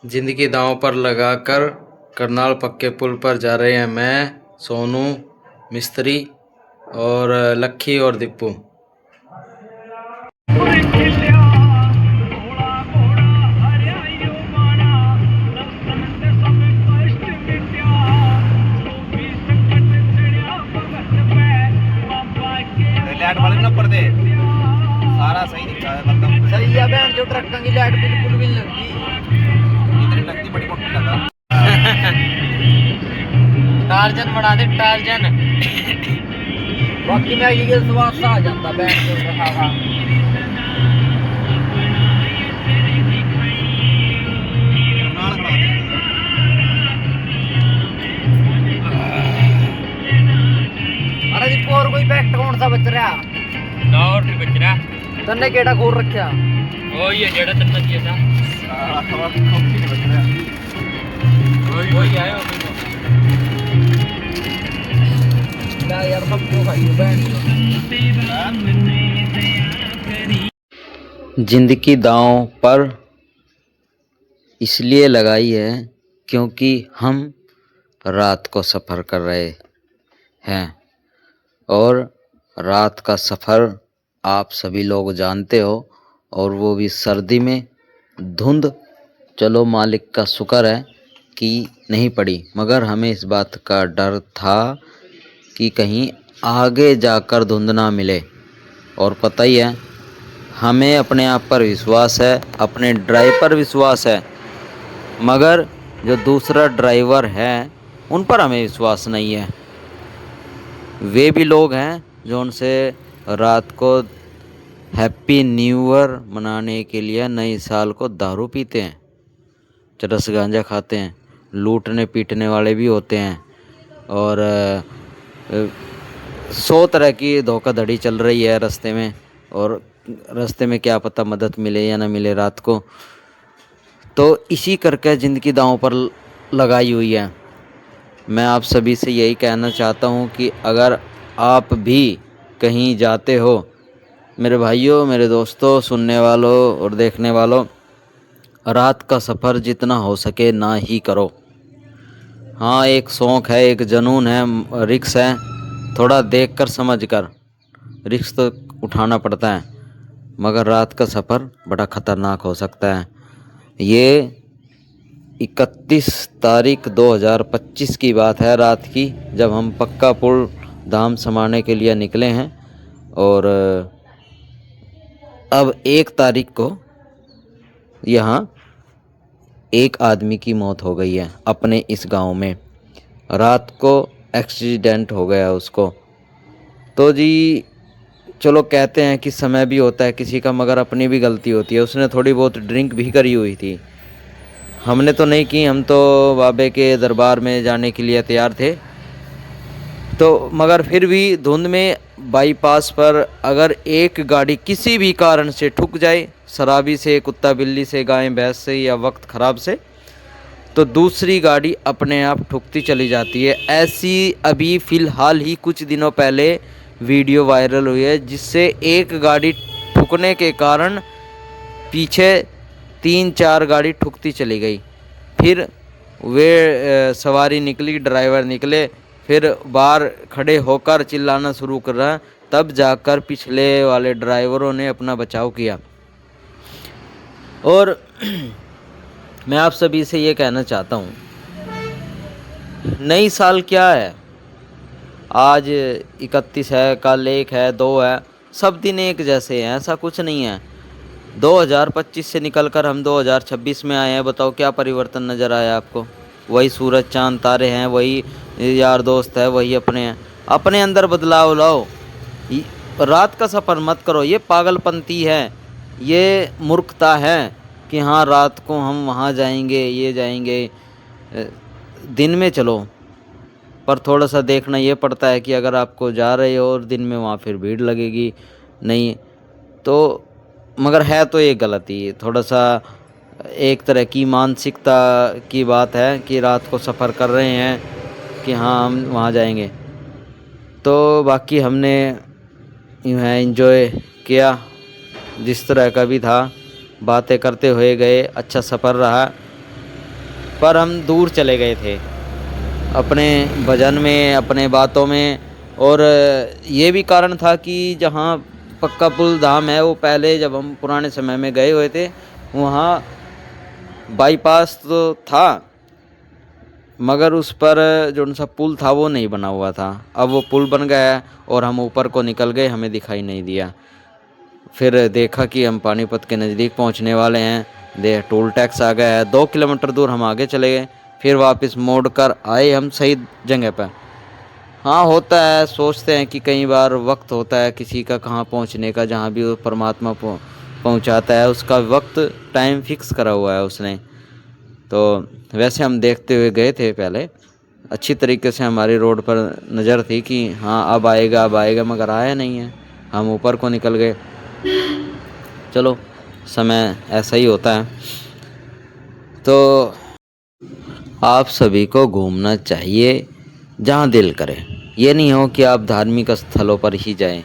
जिंदगी दांव पर लगाकर करनाल पक्के पुल पर जा रहे हैं मैं, सोनू, मिस्त्री और लक्की और दीपू। लाइट वाले नंबर दे सारा सही दिखा है मतलब सही है बहन जो ट्रकों की लाइट बिल्कुल भी नहीं लगती। इतनी लगती बड़ी मोटी लगा टार्जन बना दे टार्जन। बाकी मैं ये स्वाद सा आ जाता बहन जो रखा अरे जी और कोई पैक्ट कौन सा बच रहा और नहीं बच रहा। तन्ने केड़ा खोल रखा वो ये जेड़ा तन्ना दिया था वही आयो यार सब क्यों खाइए बहन। जिंदगी दांव पर इसलिए लगाई है क्योंकि हम रात को सफ़र कर रहे हैं और रात का सफ़र आप सभी लोग जानते हो, और वो भी सर्दी में धुंध। चलो मालिक का शुक्र है कि नहीं पड़ी, मगर हमें इस बात का डर था कि कहीं आगे जाकर धुंध ना मिले। और पता ही है हमें अपने आप पर विश्वास है, अपने ड्राइव पर विश्वास है, मगर जो दूसरा ड्राइवर है उन पर हमें विश्वास नहीं है। वे भी लोग हैं जो उनसे रात को हैप्पी न्यू ईयर मनाने के लिए नए साल को दारू पीते हैं, चरस गांजा खाते हैं, लूटने पीटने वाले भी होते हैं, और 100 तरह की धोखाधड़ी चल रही है रास्ते में। और रास्ते में क्या पता मदद मिले या ना मिले रात को। तो इसी करके ज़िंदगी दांव पर लगाई हुई है। मैं आप सभी से यही कहना चाहता हूँ कि अगर आप भी कहीं जाते हो, मेरे भाइयों, मेरे दोस्तों, सुनने वालों और देखने वालों, रात का सफ़र जितना हो सके ना ही करो। हाँ, एक शौक़ है, एक जुनून है, रिस्क है, थोड़ा देखकर समझकर रिस्क तो उठाना पड़ता है, मगर रात का सफ़र बड़ा ख़तरनाक हो सकता है। ये 31 तारीख 2025 की बात है, रात की, जब हम पक्का पुल धाम समाने के लिए निकले हैं। और अब 1 तारीख को यहाँ एक आदमी की मौत हो गई है अपने इस गांव में। रात को एक्सीडेंट हो गया उसको। तो जी चलो कहते हैं कि समय भी होता है किसी का, मगर अपनी भी गलती होती है। उसने थोड़ी बहुत ड्रिंक भी करी हुई थी, हमने तो नहीं की, हम तो बाबे के दरबार में जाने के लिए तैयार थे। तो मगर फिर भी धुंध में बाईपास पर अगर एक गाड़ी किसी भी कारण से ठुक जाए, शराबी से, कुत्ता बिल्ली से, गाय भैंस से, या वक्त ख़राब से, तो दूसरी गाड़ी अपने आप ठुकती चली जाती है। ऐसी अभी फ़िलहाल ही कुछ दिनों पहले वीडियो वायरल हुई है, जिससे एक गाड़ी ठुकने के कारण पीछे 3-4 गाड़ी ठुकती चली गई। फिर वे सवारी निकली, ड्राइवर निकले, फिर बाहर खड़े होकर चिल्लाना शुरू कर रहा, तब जाकर पिछले वाले ड्राइवरों ने अपना बचाव किया। और मैं आप सभी से ये कहना चाहता हूँ, नई साल क्या है, आज 31 है, कल 1 है, 2 है, सब दिन एक जैसे हैं, ऐसा कुछ नहीं है। 2025 से निकलकर हम 2026 में आए हैं। बताओ क्या परिवर्तन नज़र आया आपको? वही सूरज चांद तारे हैं, वही यार दोस्त है, वही अपने हैं। अपने अंदर बदलाव लाओ। रात का सफ़र मत करो, ये पागलपंती है, ये मूर्खता है कि हाँ रात को हम वहाँ जाएंगे, ये जाएंगे। दिन में चलो, पर थोड़ा सा देखना ये पड़ता है कि अगर आपको जा रहे हो और दिन में वहाँ फिर भीड़ लगेगी नहीं तो, मगर है तो ये गलती, थोड़ा सा एक तरह की मानसिकता की बात है कि रात को सफ़र कर रहे हैं कि हाँ हम वहाँ जाएंगे। तो बाकी हमने यूँ है एंजॉय किया, जिस तरह का भी था, बातें करते हुए गए, अच्छा सफ़र रहा। पर हम दूर चले गए थे अपने भजन में, अपने बातों में। और ये भी कारण था कि जहाँ पक्का पुल धाम है वो पहले जब हम पुराने समय में गए हुए थे वहाँ बाईपास तो था, मगर उस पर जो सा पुल था वो नहीं बना हुआ था। अब वो पुल बन गया है और हम ऊपर को निकल गए, हमें दिखाई नहीं दिया। फिर देखा कि हम पानीपत के नज़दीक पहुंचने वाले हैं, टोल टैक्स आ गया है। 2 किलोमीटर दूर हम आगे चले गए, फिर वापस मोड़ कर आए हम सही जगह पर। हाँ, होता है, सोचते हैं कि कई बार वक्त होता है किसी का कहाँ पहुंचने का, जहाँ भी वो परमात्मा पहुंचाता है उसका वक्त टाइम फिक्स करा हुआ है उसने। तो वैसे हम देखते हुए गए थे पहले, अच्छी तरीके से हमारी रोड पर नज़र थी कि हाँ अब आएगा अब आएगा, मगर आया नहीं है। हम ऊपर को निकल गए। चलो, समय ऐसा ही होता है। तो आप सभी को घूमना चाहिए जहाँ दिल करे। ये नहीं हो कि आप धार्मिक स्थलों पर ही जाएं,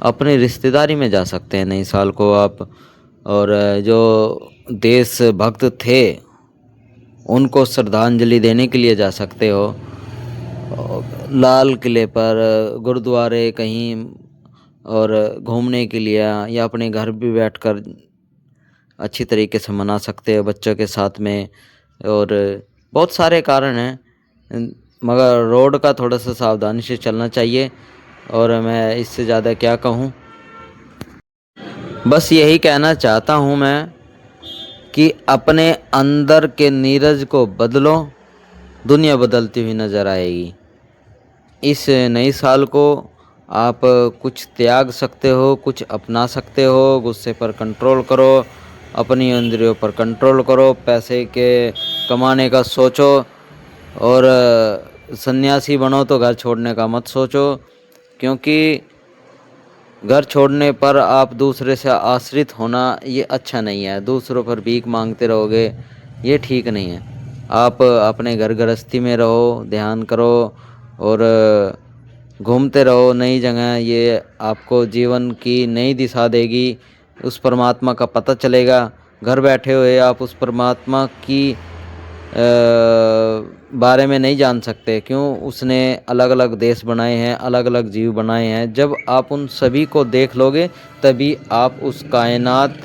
अपने रिश्तेदारी में जा सकते हैं नई साल को आप। और जो देशभक्त थे उनको श्रद्धांजलि देने के लिए जा सकते हो, लाल किले पर, गुरुद्वारे कहीं, और घूमने के लिए, या अपने घर भी बैठकर अच्छी तरीके से मना सकते हो बच्चों के साथ में। और बहुत सारे कारण हैं, मगर रोड का थोड़ा सा सावधानी से चलना चाहिए। और मैं इससे ज़्यादा क्या कहूँ, बस यही कहना चाहता हूँ मैं कि अपने अंदर के नीरज को बदलो, दुनिया बदलती हुई नज़र आएगी। इस नई साल को आप कुछ त्याग सकते हो, कुछ अपना सकते हो। गुस्से पर कंट्रोल करो, अपनी इंद्रियों पर कंट्रोल करो, पैसे के कमाने का सोचो। और सन्यासी बनो तो घर छोड़ने का मत सोचो, क्योंकि घर छोड़ने पर आप दूसरे से आश्रित होना ये अच्छा नहीं है। दूसरों पर भीख मांगते रहोगे, ये ठीक नहीं है। आप अपने घर गृहस्थी में रहो, ध्यान करो और घूमते रहो नई जगह। ये आपको जीवन की नई दिशा देगी, उस परमात्मा का पता चलेगा। घर बैठे हुए आप उस परमात्मा की बारे में नहीं जान सकते, क्यों? उसने अलग अलग देश बनाए हैं, अलग अलग जीव बनाए हैं। जब आप उन सभी को देख लोगे तभी आप उस कायनात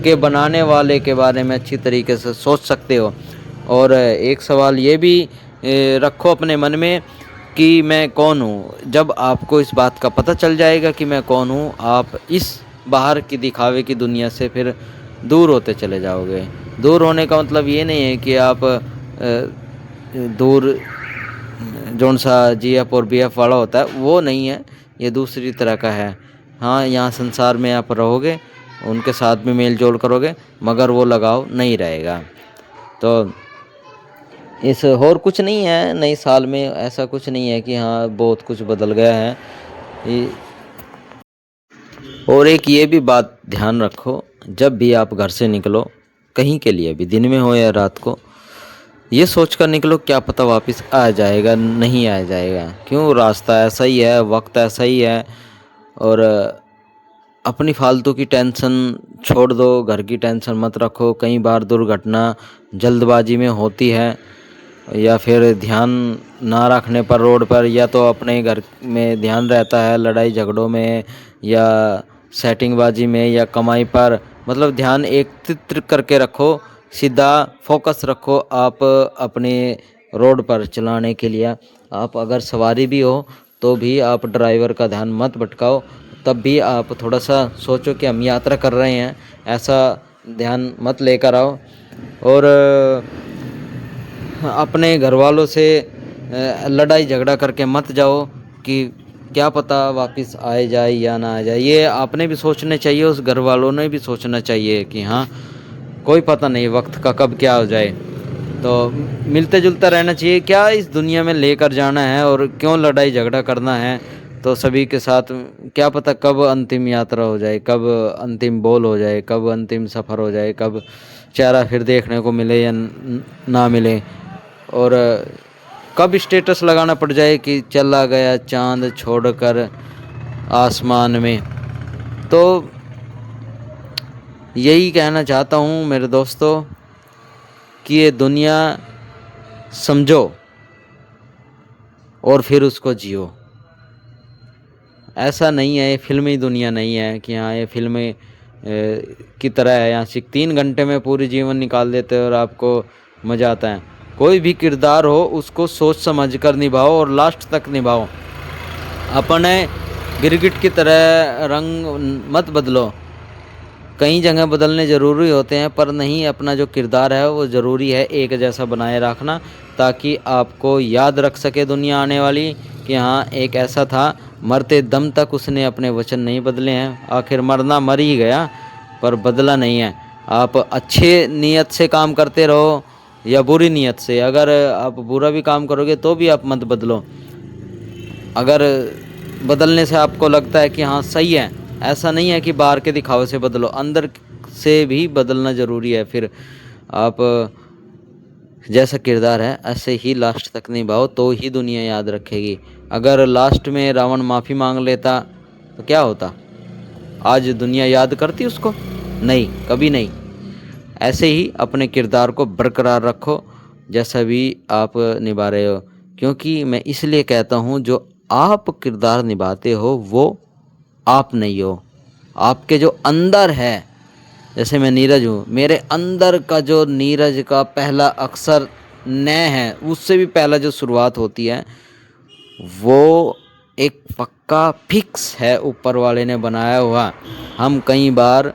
के बनाने वाले के बारे में अच्छी तरीके से सोच सकते हो। और एक सवाल ये भी रखो अपने मन में कि मैं कौन हूँ। जब आपको इस बात का पता चल जाएगा कि मैं कौन हूँ, आप इस बाहर की दिखावे की दुनिया से फिर दूर होते चले जाओगे। दूर होने का मतलब ये नहीं है कि आप दूर जौन सा GF और BF वाला होता है वो नहीं है, ये दूसरी तरह का है। हाँ, यहाँ संसार में आप रहोगे, उनके साथ भी मेल जोल करोगे, मगर वो लगाव नहीं रहेगा। तो इस और कुछ नहीं है नई साल में, ऐसा कुछ नहीं है कि हाँ बहुत कुछ बदल गया है। और एक ये भी बात ध्यान रखो, जब भी आप घर से निकलो कहीं के लिए भी, दिन में हो या रात को, ये सोच कर निकलो क्या पता वापस आ जाएगा नहीं आ जाएगा। क्यों? रास्ता ऐसा ही है, वक्त ऐसा ही है। और अपनी फालतू की टेंशन छोड़ दो, घर की टेंशन मत रखो। कई बार दुर्घटना जल्दबाजी में होती है, या फिर ध्यान ना रखने पर रोड पर, या तो अपने घर में ध्यान रहता है लड़ाई झगड़ों में, या सेटिंगबाजी में, या कमाई पर। मतलब ध्यान एकत्रित करके रखो, सीधा फोकस रखो आप अपने रोड पर चलाने के लिए। आप अगर सवारी भी हो तो भी आप ड्राइवर का ध्यान मत भटकाओ, तब भी आप थोड़ा सा सोचो कि हम यात्रा कर रहे हैं, ऐसा ध्यान मत लेकर आओ। और अपने घर वालों से लड़ाई झगड़ा करके मत जाओ कि क्या पता वापस आए जाए या ना आ जाए। ये आपने भी सोचने चाहिए, उस घर वालों ने भी सोचना चाहिए कि हाँ कोई पता नहीं वक्त का कब क्या हो जाए। तो मिलते जुलता रहना चाहिए। क्या इस दुनिया में लेकर जाना है और क्यों लड़ाई झगड़ा करना है? तो सभी के साथ क्या पता कब अंतिम यात्रा हो जाए, कब अंतिम बोल हो जाए, कब अंतिम सफ़र हो जाए, कब चेहरा फिर देखने को मिले या ना मिले, और कब स्टेटस लगाना पड़ जाए कि चला गया चांद छोड़कर आसमान में। तो यही कहना चाहता हूँ मेरे दोस्तों कि ये दुनिया समझो और फिर उसको जियो। ऐसा नहीं है, ये फिल्मी दुनिया नहीं है कि हाँ ये फिल्में की तरह है, यहाँ से 3 घंटे में पूरी जीवन निकाल देते हो और आपको मज़ा आता है। कोई भी किरदार हो उसको सोच समझ कर निभाओ और लास्ट तक निभाओ। अपने गिरगिट की तरह रंग मत बदलो। कई जगह बदलने ज़रूरी होते हैं पर नहीं, अपना जो किरदार है वो ज़रूरी है एक जैसा बनाए रखना, ताकि आपको याद रख सके दुनिया आने वाली कि हाँ एक ऐसा था, मरते दम तक उसने अपने वचन नहीं बदले हैं। आखिर मरना मर ही गया पर बदला नहीं है। आप अच्छे नीयत से काम करते रहो या बुरी नीयत से, अगर आप बुरा भी काम करोगे तो भी आप मत बदलो। अगर बदलने से आपको लगता है कि हाँ सही है, ऐसा नहीं है कि बाहर के दिखावे से बदलो, अंदर से भी बदलना ज़रूरी है। फिर आप जैसा किरदार है ऐसे ही लास्ट तक निभाओ तो ही दुनिया याद रखेगी। अगर लास्ट में रावण माफ़ी मांग लेता तो क्या होता? आज दुनिया याद करती उसको? नहीं, कभी नहीं। ऐसे ही अपने किरदार को बरकरार रखो जैसा भी आप निभा रहे हो, क्योंकि मैं इसलिए कहता हूँ जो आप किरदार निभाते हो वो आप नहीं हो, आपके जो अंदर है। जैसे मैं नीरज हूँ, मेरे अंदर का जो नीरज का पहला अक्षर न है, उससे भी पहला जो शुरुआत होती है वो एक पक्का फिक्स है ऊपर वाले ने बनाया हुआ। हम कई बार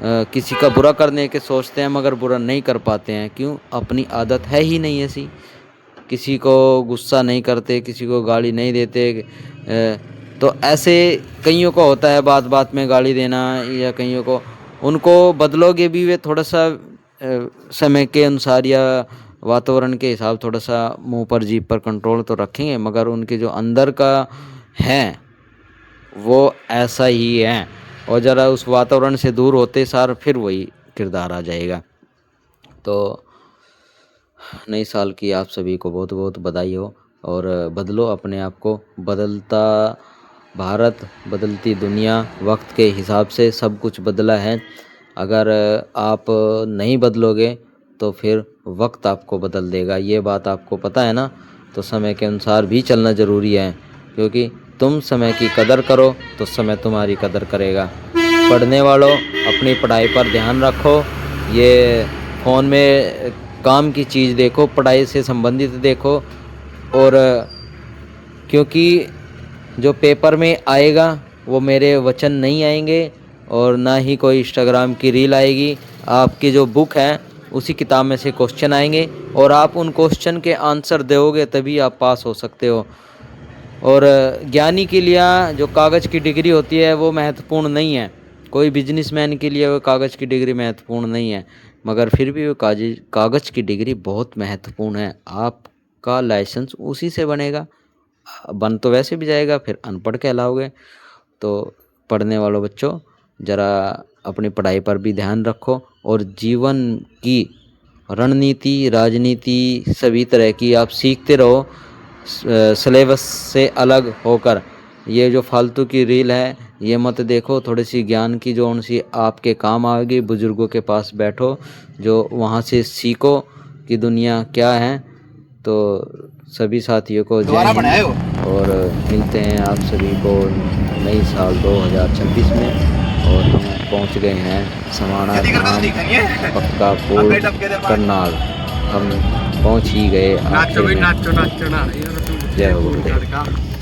किसी का बुरा करने के सोचते हैं मगर बुरा नहीं कर पाते हैं। क्यों? अपनी आदत है ही नहीं ऐसी। किसी को गुस्सा नहीं करते, किसी को गाली नहीं देते। तो ऐसे कईयों को होता है बात बात में गाली देना, या कईयों को, उनको बदलोगे भी वे थोड़ा सा समय के अनुसार या वातावरण के हिसाब थोड़ा सा मुंह पर जीभ पर कंट्रोल तो रखेंगे, मगर उनके जो अंदर का है वो ऐसा ही है। और ज़रा उस वातावरण से दूर होते सार फिर वही किरदार आ जाएगा। तो नए साल की आप सभी को बहुत बहुत बधाई हो, और बदलो अपने आप को। बदलता भारत, बदलती दुनिया, वक्त के हिसाब से सब कुछ बदला है। अगर आप नहीं बदलोगे तो फिर वक्त आपको बदल देगा, ये बात आपको पता है ना। तो समय के अनुसार भी चलना ज़रूरी है, क्योंकि तुम समय की कदर करो तो समय तुम्हारी कदर करेगा। पढ़ने वालों, अपनी पढ़ाई पर ध्यान रखो। ये फ़ोन में काम की चीज़ देखो, पढ़ाई से संबंधित देखो। और क्योंकि जो पेपर में आएगा वो मेरे वचन नहीं आएंगे, और ना ही कोई इंस्टाग्राम की रील आएगी। आपकी जो बुक है उसी किताब में से क्वेश्चन आएंगे, और आप उन क्वेश्चन के आंसर दोगे तभी आप पास हो सकते हो। और ज्ञानी के लिए जो कागज़ की डिग्री होती है वो महत्वपूर्ण नहीं है। कोई बिजनेसमैन के लिए वो कागज़ की डिग्री महत्वपूर्ण नहीं है, मगर फिर भी वो कागज़ की डिग्री बहुत महत्वपूर्ण है। आपका लाइसेंस उसी से बनेगा, बन तो वैसे भी जाएगा, फिर अनपढ़ कहलाओगे। तो पढ़ने वालों बच्चों, ज़रा अपनी पढ़ाई पर भी ध्यान रखो, और जीवन की रणनीति, राजनीति, सभी तरह की आप सीखते रहो सिलेबस से अलग होकर। ये जो फालतू की रील है ये मत देखो, थोड़ी सी ज्ञान की जो उनसी आपके काम आएगी। बुज़ुर्गों के पास बैठो, जो वहाँ से सीखो कि दुनिया क्या है। तो सभी साथियों को जय हिंद, और मिलते हैं आप सभी को नई साल 2026 में। और हम पहुंच गए हैं समाना धाम, पक्का पुल, करनाल। हम पहुंच ही गए। नाचो भी नाचो नाचो ना जय हो गुरुदेव।